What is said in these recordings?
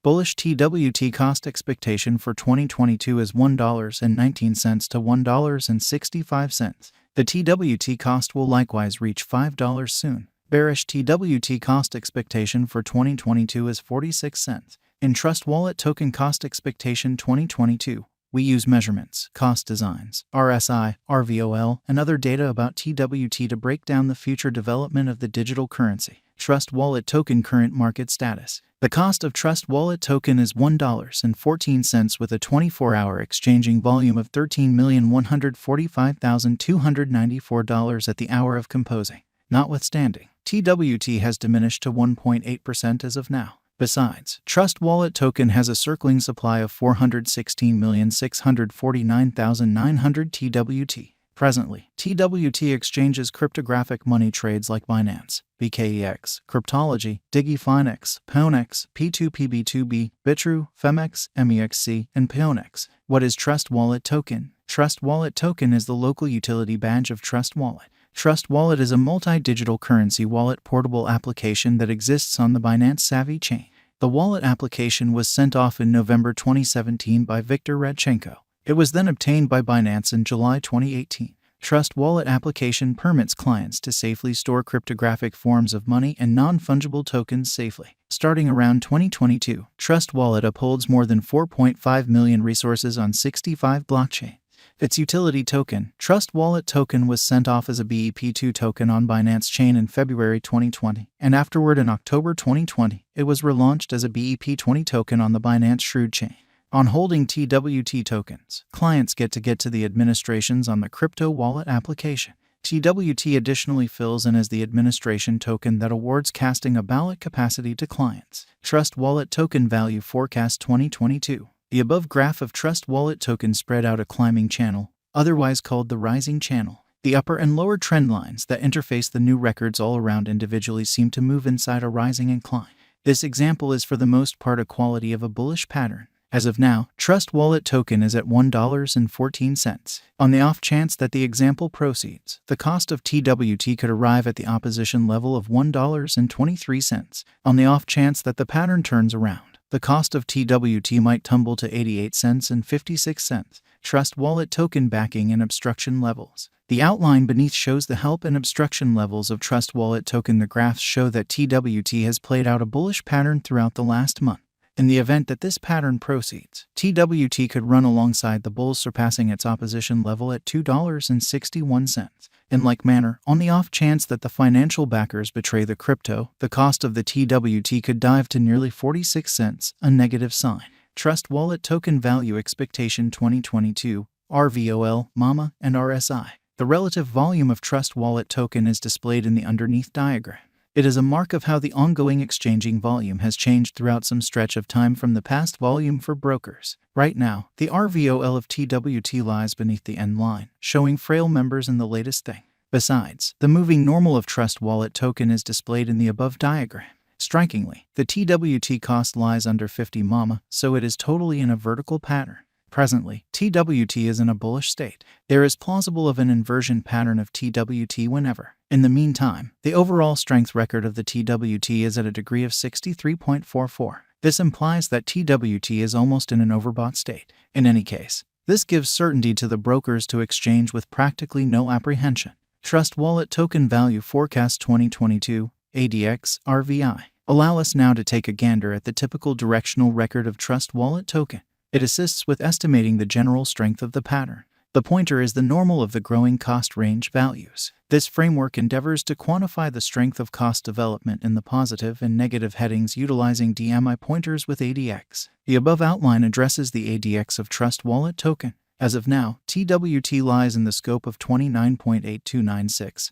Bullish TWT cost expectation for 2022 is $1.19 to $1.65. The TWT cost will likewise reach $5 soon. Bearish TWT cost expectation for 2022 is 46 cents. In Trust Wallet token cost expectation 2022, we use measurements, cost designs, RSI, RVOL, and other data about TWT to break down the future development of the digital currency. Trust Wallet token current market status. The cost of Trust Wallet token is $1.14 with a 24-hour exchanging volume of $13,145,294 at the hour of composing. Notwithstanding, TWT has diminished to 1.8% as of now. Besides, Trust Wallet token has a circling supply of 416,649,900 TWT. Presently, TWT exchanges cryptographic money trades like Binance, BKEX, Cryptology, DigiFinex, Pionex, P2PB2B, Bitrue, Femex, MEXC, and Pionex. What is Trust Wallet token? Trust Wallet token is the local utility badge of Trust Wallet. Trust Wallet is a multi-digital currency wallet portable application that exists on the Binance Savvy chain. The wallet application was sent off in November 2017 by Viktor Radchenko. It was then obtained by Binance in July 2018. Trust Wallet application permits clients to safely store cryptographic forms of money and non-fungible tokens safely. Starting around 2022, Trust Wallet upholds more than 4.5 million resources on 65 blockchains. Its utility token, Trust Wallet token, was sent off as a BEP2 token on Binance Chain in February 2020, and afterward in October 2020, it was relaunched as a BEP20 token on the Binance Shrewd chain. On holding TWT tokens, clients get to the administrations on the crypto wallet application. TWT additionally fills in as the administration token that awards casting a ballot capacity to clients. Trust Wallet token value forecast 2022. The above graph of Trust Wallet token spread out a climbing channel, otherwise called the rising channel. The upper and lower trend lines that interface the new records all around individually seem to move inside a rising incline. This example is for the most part a quality of a bullish pattern. As of now, Trust Wallet token is at $1.14. On the off chance that the example proceeds, the cost of TWT could arrive at the opposition level of $1.23. On the off chance that the pattern turns around, the cost of TWT might tumble to 88 cents and 56 cents. Trust Wallet token backing and obstruction levels. The outline beneath shows the help and obstruction levels of Trust Wallet token. The graphs show that TWT has played out a bullish pattern throughout the last month. In the event that this pattern proceeds, TWT could run alongside the bulls, surpassing its opposition level at $2.61. In like manner, on the off chance that the financial backers betray the crypto, the cost of the TWT could dive to nearly 46 cents, a negative sign. Trust Wallet token value expectation 2022, RVOL, MAMA, and RSI. The relative volume of Trust Wallet token is displayed in the underneath diagram. It is a mark of how the ongoing exchanging volume has changed throughout some stretch of time from the past volume for brokers. Right now, the RVOL of TWT lies beneath the end line, showing frail members in the latest thing. Besides, the moving normal of Trust Wallet token is displayed in the above diagram. Strikingly, the TWT cost lies under 50 MAMA, so it is totally in a vertical pattern. Presently, TWT is in a bullish state. There is plausible of an inversion pattern of TWT whenever. In the meantime, the overall strength record of the TWT is at a degree of 63.44. This implies that TWT is almost in an overbought state. In any case, this gives certainty to the brokers to exchange with practically no apprehension. Trust Wallet token value forecast 2022, ADX, RVI. Allow us now to take a gander at the typical directional record of Trust Wallet token. It assists with estimating the general strength of the pattern. The pointer is the normal of the growing cost range values. This framework endeavors to quantify the strength of cost development in the positive and negative headings utilizing DMI pointers with ADX. The above outline addresses the ADX of Trust Wallet token. As of now, TWT lies in the scope of 29.8296,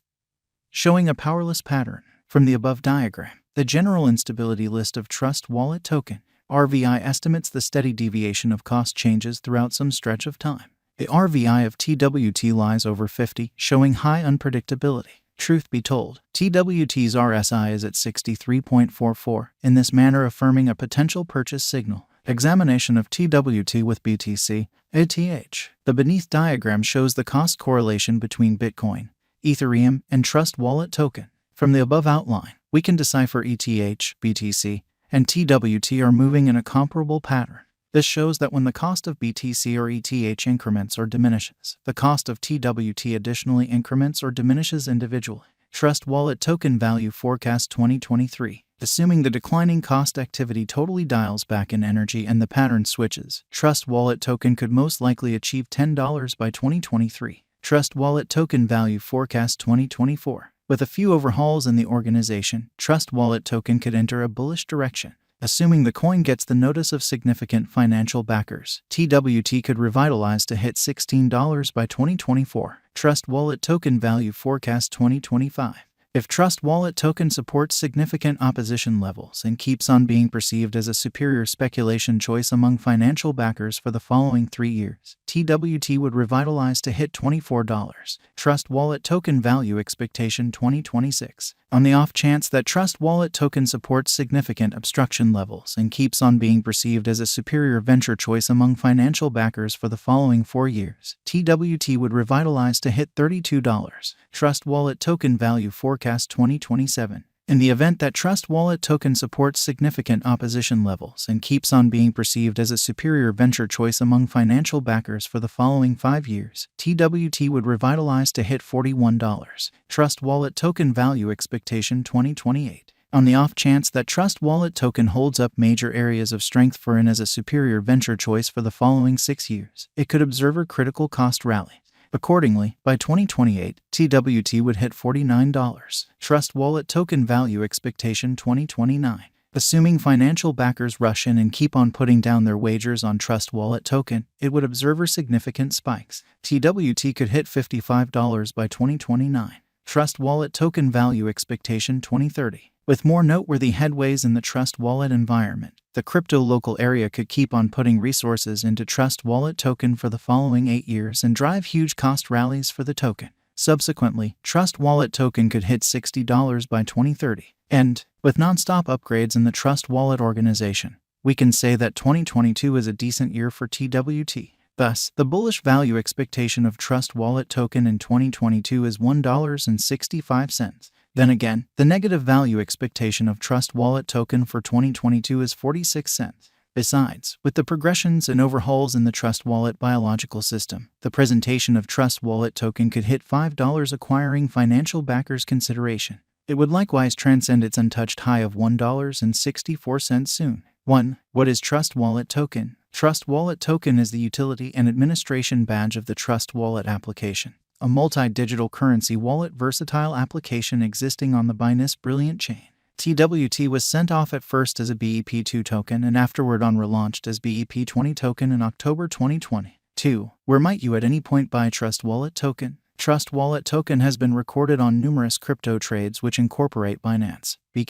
showing a powerless pattern. From the above diagram, the general instability list of Trust Wallet token, RVI estimates the steady deviation of cost changes throughout some stretch of time. The RVI of TWT lies over 50, showing high unpredictability. Truth be told, TWT's RSI is at 63.44, in this manner affirming a potential purchase signal. Examination of TWT with BTC, ETH. The beneath diagram shows the cost correlation between Bitcoin, Ethereum, and Trust Wallet token. From the above outline, we can decipher ETH, BTC, and TWT are moving in a comparable pattern. This shows that when the cost of BTC or ETH increments or diminishes, the cost of TWT additionally increments or diminishes individually. Trust Wallet Token Value Forecast 2023. Assuming the declining cost activity totally dials back in energy and the pattern switches, Trust Wallet Token could most likely achieve $10 by 2023. Trust Wallet Token Value Forecast 2024. With a few overhauls in the organization, Trust Wallet Token could enter a bullish direction. Assuming the coin gets the notice of significant financial backers, TWT could revitalize to hit $16 by 2024. Trust Wallet Token Value Forecast 2025. If Trust Wallet Token supports significant opposition levels and keeps on being perceived as a superior speculation choice among financial backers for the following 3 years, TWT would revitalize to hit $24. Trust Wallet Token Value Expectation 2026. On the off chance that Trust Wallet Token supports significant obstruction levels and keeps on being perceived as a superior venture choice among financial backers for the following 4 years, TWT would revitalize to hit $32. Trust Wallet Token Value Forecast 2027. In the event that Trust Wallet Token supports significant opposition levels and keeps on being perceived as a superior venture choice among financial backers for the following 5 years, TWT would revitalize to hit $41. Trust Wallet Token Value Expectation 2028. On the off chance that Trust Wallet Token holds up major areas of strength for as a superior venture choice for the following 6 years, it could observe a critical cost rally. Accordingly, by 2028, TWT would hit $49. Trust Wallet Token Value Expectation 2029. Assuming financial backers rush in and keep on putting down their wagers on Trust Wallet Token, it would observe significant spikes. TWT could hit $55 by 2029. Trust Wallet Token Value Expectation 2030. With more noteworthy headways in the Trust Wallet environment, the crypto local area could keep on putting resources into Trust Wallet Token for the following 8 years and drive huge cost rallies for the token. Subsequently, Trust Wallet Token could hit $60 by 2030. And, with non-stop upgrades in the Trust Wallet organization, we can say that 2022 is a decent year for TWT. Thus, the bullish value expectation of Trust Wallet Token in 2022 is $1.65. Then again, the negative value expectation of Trust Wallet Token for 2022 is 46 cents. Besides, with the progressions and overhauls in the Trust Wallet biological system, the presentation of Trust Wallet Token could hit $5 acquiring financial backers' consideration. It would likewise transcend its untouched high of $1.64 soon. 1. What is Trust Wallet Token? Trust Wallet Token is the utility and administration badge of the Trust Wallet application, a multi-digital currency wallet versatile application existing on the bussnies Brilliant chain. TWT was sent off at first as a BEP2 token and afterward on relaunched as BEP20 token in October 2020. 2. Where might you at any point buy Trust Wallet Token? Trust Wallet Token has been recorded on numerous crypto trades which incorporate Binance,